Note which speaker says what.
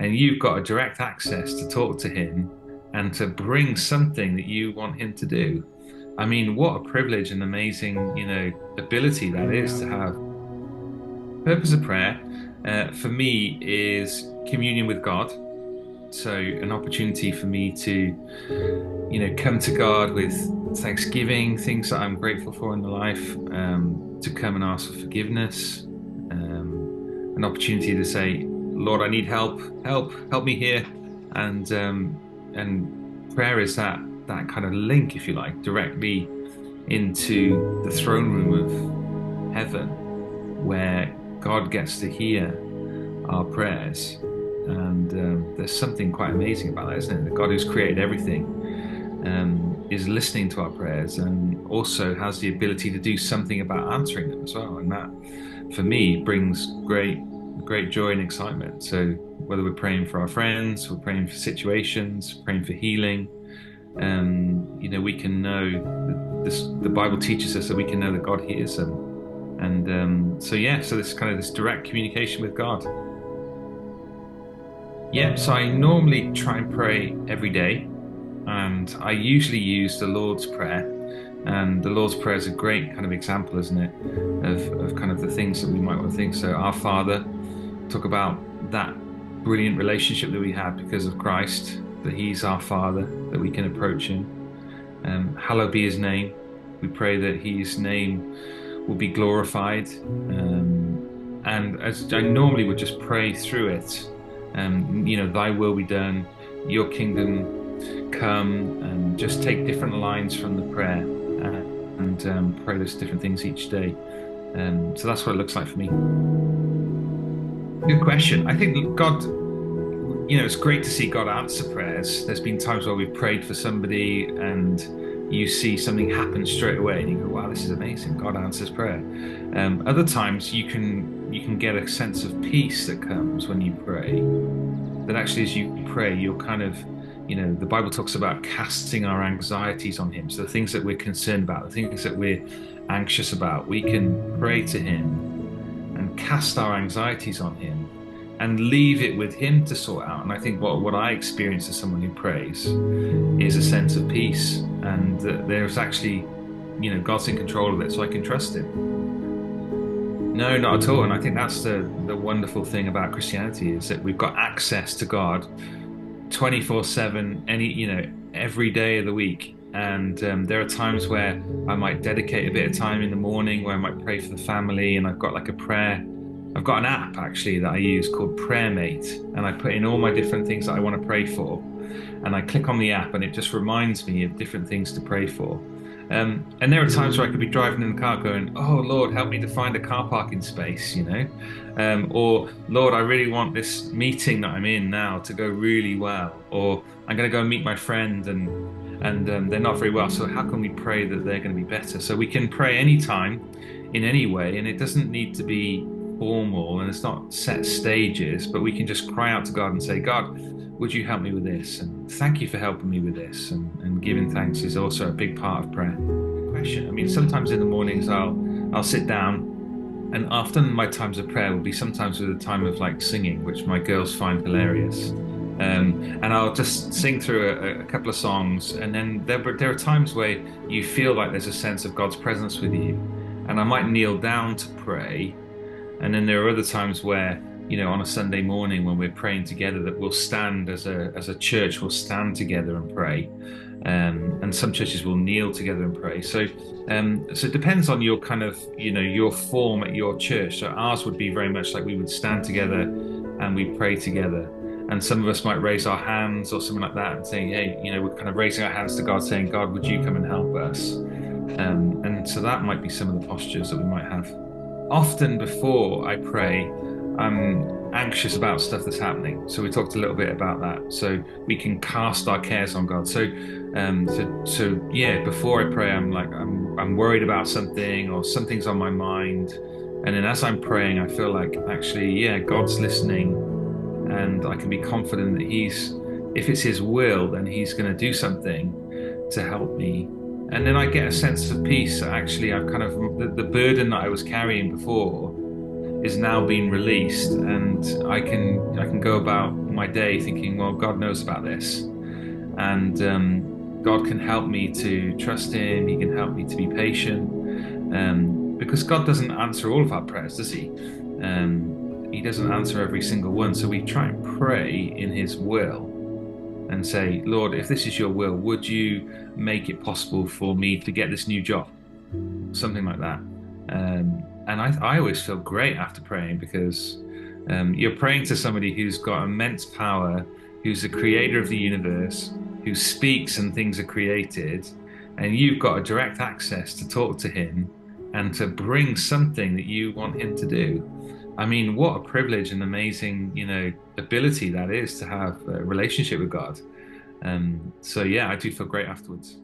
Speaker 1: and you've got a direct access to talk to him and to bring something that you want him to do. I mean, what a privilege and amazing, ability that is to have. Purpose of prayer, for me, is communion with God. So an opportunity for me to, come to God with thanksgiving, things that I'm grateful for in the life, to come and ask for forgiveness, an opportunity to say, Lord, I need help, help me here, and prayer is that kind of link, if you like, directly into the throne room of heaven, where God gets to hear our prayers. And there's something quite amazing about that, isn't it? The God who's created everything is listening to our prayers and also has the ability to do something about answering them as well. And that, for me, brings great joy and excitement. So whether we're praying for our friends, we're praying for situations, praying for healing, we can know this. The Bible teaches us that we can know that God hears them, and so this kind of this direct communication with God. Yeah, so I normally try and pray every day, and I usually use the Lord's Prayer. And the Lord's Prayer is a great kind of example, isn't it, of kind of the things that we might want to think. So, Our Father, talk about that brilliant relationship that we have because of Christ, that He's our Father, that we can approach Him. Hallowed be His name. We pray that His name will be glorified. And as I normally would just pray through it, thy will be done, your kingdom come, and just take different lines from the prayer and pray those different things each day. So that's what it looks like for me. Good question. I think God, it's great to see God answer prayers. There's been times where we've prayed for somebody and you see something happen straight away and you go, wow, this is amazing. God answers prayer. Other times you can get a sense of peace that comes when you pray. That actually as you pray, you're kind of, the Bible talks about casting our anxieties on Him. So the things that we're concerned about, the things that we're anxious about, we can pray to Him and cast our anxieties on Him and leave it with Him to sort out. And I think what I experience as someone who prays is a sense of peace, and that there's actually, God's in control of it, so I can trust Him. No, not at all. And I think that's the wonderful thing about Christianity, is that we've got access to God 24/7, every day of the week. And there are times where I might dedicate a bit of time in the morning where I might pray for the family, and I've got like a prayer. I've got an app actually that I use called PrayerMate, and I put in all my different things that I want to pray for, and I click on the app and it just reminds me of different things to pray for. And there are times where I could be driving in the car going, oh Lord, help me to find a car parking space, or Lord, I really want this meeting that I'm in now to go really well, or I'm going to go and meet my friend and they're not very well, so how can we pray that they're going to be better? So we can pray anytime, in any way, and it doesn't need to be formal and it's not set stages, but we can just cry out to God and say, God, would you help me with this? And thank you for helping me with this. And giving thanks is also a big part of prayer. Good question. I mean, sometimes in the mornings I'll sit down, and often my times of prayer will be sometimes with a time of like singing, which my girls find hilarious. And I'll just sing through a couple of songs, and then there are times where you feel like there's a sense of God's presence with you, and I might kneel down to pray. And then there are other times where, on a Sunday morning when we're praying together, that we'll stand as a church, we'll stand together and pray. And some churches will kneel together and pray. So it depends on your kind of, your form at your church. So ours would be very much like we would stand together and we pray together. And some of us might raise our hands or something like that and saying, hey, we're kind of raising our hands to God saying, God, would you come and help us? And so that might be some of the postures that we might have. Often before I pray, I'm anxious about stuff that's happening. So we talked a little bit about that. So we can cast our cares on God. So before I pray, I'm worried about something, or something's on my mind. And then as I'm praying, I feel like actually, God's listening, and I can be confident that if it's His will, then He's going to do something to help me. And then I get a sense of peace. Actually, I've kind of the burden that I was carrying before is now being released, and I can go about my day thinking, well, God knows about this, and God can help me to trust Him. He can help me to be patient, because God doesn't answer all of our prayers, does He? He doesn't answer every single one. So we try and pray in His will and say, Lord, if this is your will, would you make it possible for me to get this new job? Something like that. And I always feel great after praying, because you're praying to somebody who's got immense power, who's the creator of the universe, who speaks and things are created, and you've got a direct access to talk to him and to bring something that you want him to do. I mean, what a privilege and amazing, ability that is to have a relationship with God. So yeah, I do feel great afterwards.